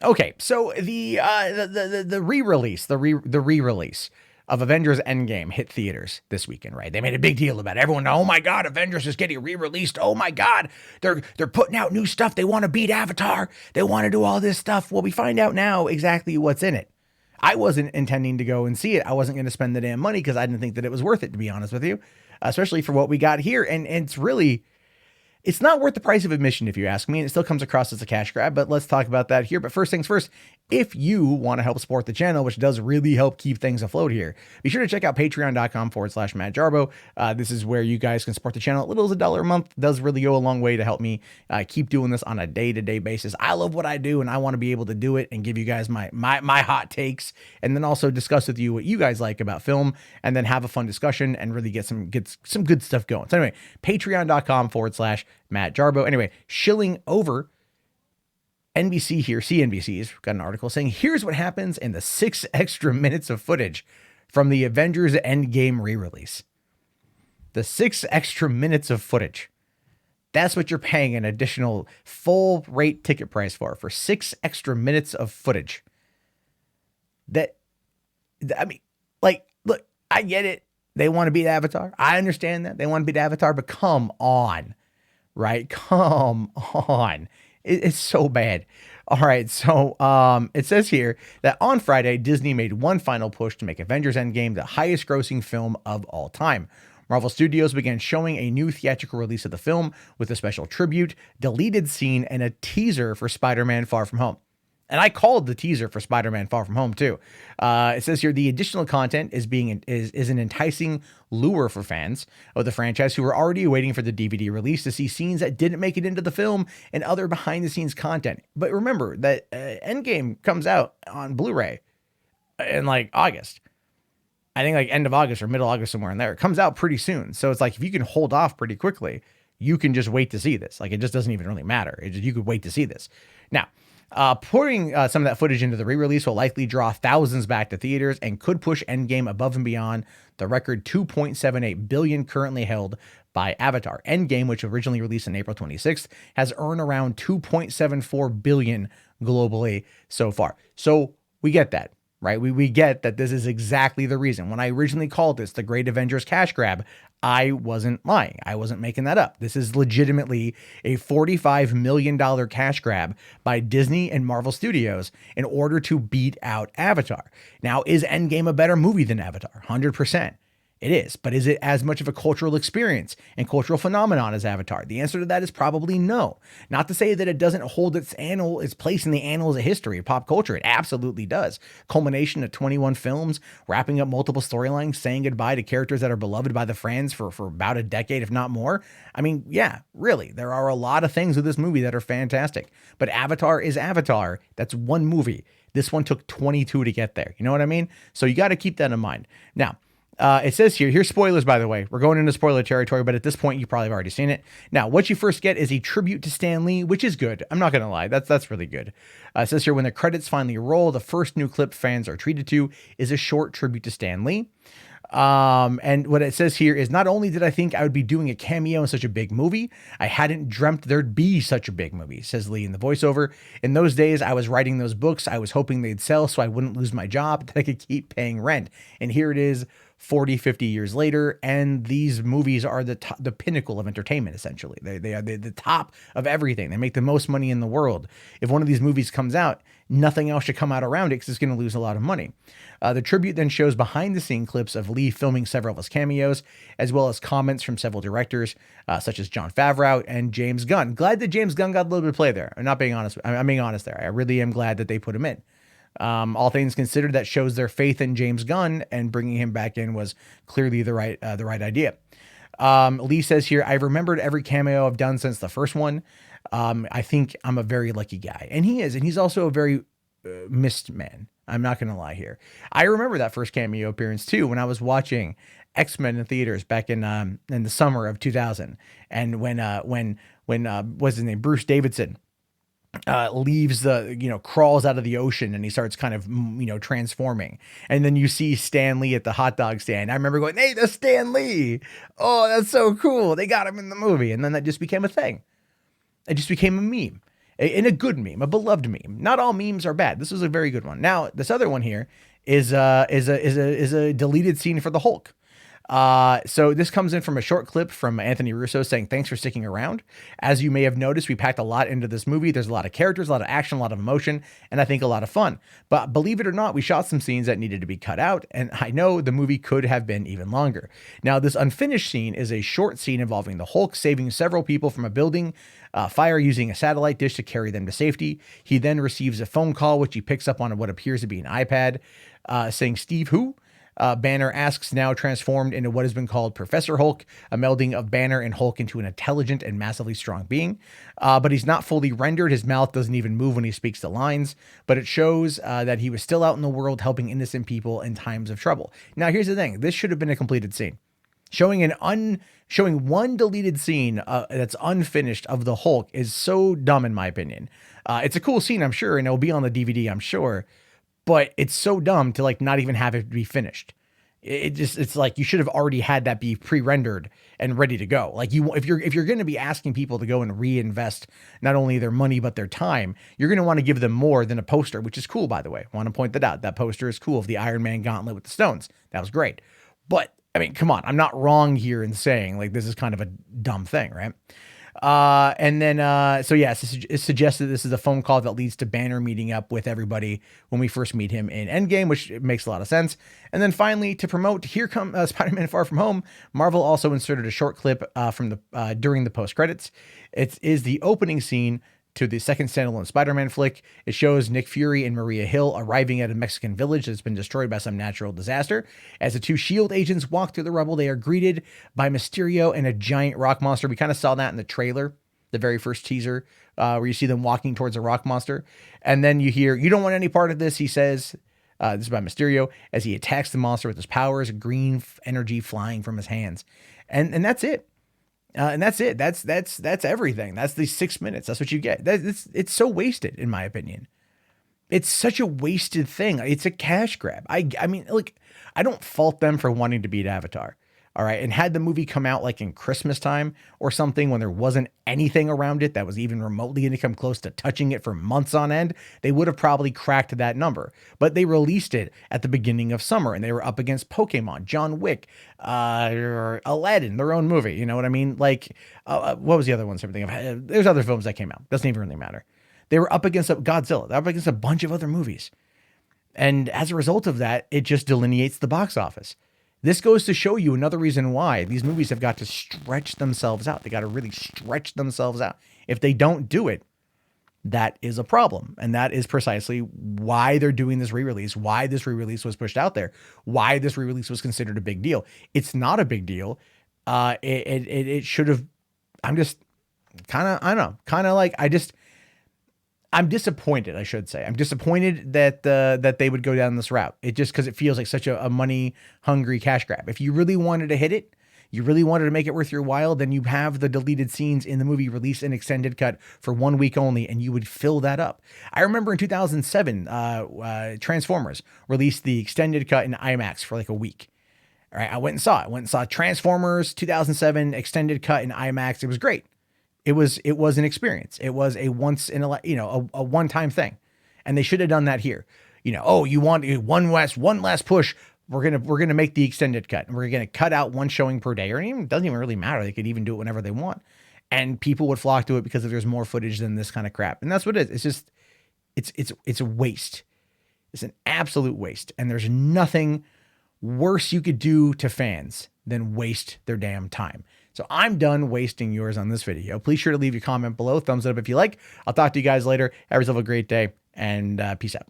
Okay, so the re-release, the re-release of Avengers Endgame hit theaters this weekend, right? They made a big deal about it. Everyone, oh my god, Avengers is getting re-released. Oh my god, they're putting out new stuff. They want to beat Avatar. They want to do all this stuff. Well, we find out now exactly what's in it. I wasn't intending to go and see it. I wasn't going to spend the damn money because I didn't think that it was worth it, to be honest with you, especially for what we got here. And it's not worth the price of admission, if you ask me, and it still comes across as a cash grab, but let's talk about that here. But first things first, if you want to help support the channel, which does really help keep things afloat here, be sure to check out patreon.com/Matt Jarbo. This is where you guys can support the channel. As little as $1 a month does really go a long way to help me keep doing this on a day-to-day basis. I love what I do, and I want to be able to do it and give you guys my hot takes, and then also discuss with you what you guys like about film, and then have a fun discussion and really get some good stuff going. So anyway, patreon.com/Matt Jarbo. Anyway, shilling over NBC here, CNBC's got an article saying, here's what happens in the 6 extra minutes of footage from the Avengers Endgame re-release. The 6 extra minutes of footage. That's what you're paying an additional full rate ticket price for 6 extra minutes of footage. I mean, like, look, I get it. They want to beat Avatar. I understand that. They want to beat Avatar, but come on, right? Come on. It's so bad. All right, so it says here that on Friday, Disney made one final push to make Avengers Endgame the highest grossing film of all time. Marvel Studios began showing a new theatrical release of the film with a special tribute, deleted scene, and a teaser for Spider-Man Far From Home. And I called the teaser for Spider-Man Far From Home too. It says here the additional content is an enticing lure for fans of the franchise who were already waiting for the DVD release to see scenes that didn't make it into the film and other behind-the-scenes content. But remember that Endgame comes out on Blu-ray in like August. I think like end of August or middle August, somewhere in there. It comes out pretty soon. So it's like if you can hold off pretty quickly, you can just wait to see this. Like it just doesn't even really matter. You could wait to see this. Now, pouring some of that footage into the re-release will likely draw thousands back to theaters and could push Endgame above and beyond the record $2.78 billion currently held by Avatar. Endgame, which originally released on April 26th, has earned around $2.74 billion globally so far. So we get that, right? We get that this is exactly the reason. When I originally called this the Great Avengers cash grab, I wasn't lying. I wasn't making that up. This is legitimately a $45 million cash grab by Disney and Marvel Studios in order to beat out Avatar. Now, is Endgame a better movie than Avatar? 100%. It is, but is it as much of a cultural experience and cultural phenomenon as Avatar? The answer to that is probably no. Not to say that it doesn't hold its place in the annals of history of pop culture. It absolutely does. Culmination of 21 films, wrapping up multiple storylines, saying goodbye to characters that are beloved by the fans for about a decade, if not more. I mean, yeah, really, there are a lot of things with this movie that are fantastic, but Avatar is Avatar. That's one movie. This one took 22 to get there. You know what I mean? So you got to keep that in mind. Now, it says here's spoilers, by the way. We're going into spoiler territory, but at this point, you probably have already seen it. Now, what you first get is a tribute to Stan Lee, which is good. I'm not going to lie. That's really good. It says here, when the credits finally roll, the first new clip fans are treated to is a short tribute to Stan Lee. And what it says here is, not only did I think I would be doing a cameo in such a big movie, I hadn't dreamt there'd be such a big movie, says Lee in the voiceover. In those days, I was writing those books. I was hoping they'd sell so I wouldn't lose my job, that I could keep paying rent. And here it is, 40, 50 years later, and these movies are the pinnacle of entertainment, essentially. They are the top of everything. They make the most money in the world. If one of these movies comes out, nothing else should come out around it because it's going to lose a lot of money. The tribute then shows behind-the-scene clips of Lee filming several of his cameos, as well as comments from several directors, such as Jon Favreau and James Gunn. Glad that James Gunn got a little bit of play there. I'm not being honest. I'm being honest there. I really am glad that they put him in. All things considered, that shows their faith in James Gunn, and bringing him back in was clearly the right idea. Lee says here, I've remembered every cameo I've done since the first one. I think I'm a very lucky guy, and he is, and he's also a very missed man. I'm not going to lie here. I remember that first cameo appearance too, when I was watching X-Men in theaters back in the summer of 2000. And when what's his name? Bruce Davidson leaves crawls out of the ocean, and he starts kind of, transforming. And then you see Stan Lee at the hot dog stand. I remember going, hey, that's Stan Lee. Oh, that's so cool. They got him in the movie. And then that just became a thing. It just became a meme. in a good meme, a beloved meme. Not all memes are bad. This was a very good one. Now, this other one here is a deleted scene for the Hulk. So this comes in from a short clip from Anthony Russo saying, thanks for sticking around. As you may have noticed, we packed a lot into this movie. There's a lot of characters, a lot of action, a lot of emotion, and I think a lot of fun. But believe it or not, we shot some scenes that needed to be cut out, and I know the movie could have been even longer. Now, this unfinished scene is a short scene involving the Hulk saving several people from a building fire using a satellite dish to carry them to safety. He then receives a phone call, which he picks up on what appears to be an iPad, saying, Steve, who? Banner asks, now transformed into what has been called Professor Hulk, a melding of Banner and Hulk into an intelligent and massively strong being. But he's not fully rendered. His mouth doesn't even move when he speaks the lines, but it shows that he was still out in the world helping innocent people in times of trouble. Now, here's the thing. This should have been a completed scene. Showing one deleted scene that's unfinished of the Hulk is so dumb, in my opinion. It's a cool scene, I'm sure, and it'll be on the DVD, I'm sure. But it's so dumb to like not even have it be finished. It's like you should have already had that be pre-rendered and ready to go. Like if you're going to be asking people to go and reinvest not only their money but their time, you're going to want to give them more than a poster, which is cool, by the way. I want to point that out. That poster is cool of the Iron Man gauntlet with the stones. That was great. But I mean, come on, I'm not wrong here in saying like this is kind of a dumb thing, right? So yes, it's suggested this is a phone call that leads to Banner meeting up with everybody when we first meet him in Endgame, which makes a lot of sense. And then finally, to promote Here Come Spider-Man Far From Home, Marvel also inserted a short clip during the post credits. It is the opening scene to the second standalone Spider-Man flick. It shows Nick Fury and Maria Hill arriving at a Mexican village that's been destroyed by some natural disaster. As the two S.H.I.E.L.D. agents walk through the rubble, they are greeted by Mysterio and a giant rock monster. We kind of saw that in the trailer, the very first teaser, where you see them walking towards a rock monster. And then you hear, "You don't want any part of this," he says. This is by Mysterio, as he attacks the monster with his powers, green energy flying from his hands. And that's it. And that's it. That's everything. That's the 6 minutes. That's what you get. It's so wasted, in my opinion. It's such a wasted thing. It's a cash grab. I mean, like, I don't fault them for wanting to beat Avatar. All right. And had the movie come out like in Christmas time or something when there wasn't anything around it that was even remotely going to come close to touching it for months on end, they would have probably cracked that number. But they released it at the beginning of summer and they were up against Pokemon, John Wick, Aladdin, their own movie. You know what I mean? Like, what was the other one? There's other films that came out. Doesn't even really matter. They were up against Godzilla. They're up against a bunch of other movies. And as a result of that, it just delineates the box office. This goes to show you another reason why these movies have got to stretch themselves out. They got to really stretch themselves out. If they don't do it, that is a problem. And that is precisely why they're doing this re-release, why this re-release was pushed out there, why this re-release was considered a big deal. It's not a big deal. It should have, I'm just kind of, I don't know, kind of like, I'm disappointed, I should say. I'm disappointed that they would go down this route. It just because it feels like such a money-hungry cash grab. If you really wanted to hit it, you really wanted to make it worth your while, then you have the deleted scenes in the movie release an extended cut for 1 week only, and you would fill that up. I remember in 2007, Transformers released the extended cut in IMAX for like a week. All right, I went and saw it. I went and saw Transformers 2007 extended cut in IMAX. It was great. It was an experience. It was a once in a one-time thing. And they should have done that here. You want one last push. We're going to make the extended cut and we're going to cut out one showing per day, or it doesn't even really matter. They could even do it whenever they want. And people would flock to it because there's more footage than this kind of crap. And that's what it is. It's just, it's a waste. It's an absolute waste. And there's nothing worse you could do to fans than waste their damn time. So I'm done wasting yours on this video. Please sure to leave your comment below. Thumbs up if you like. I'll talk to you guys later. Have yourself a great day and peace out.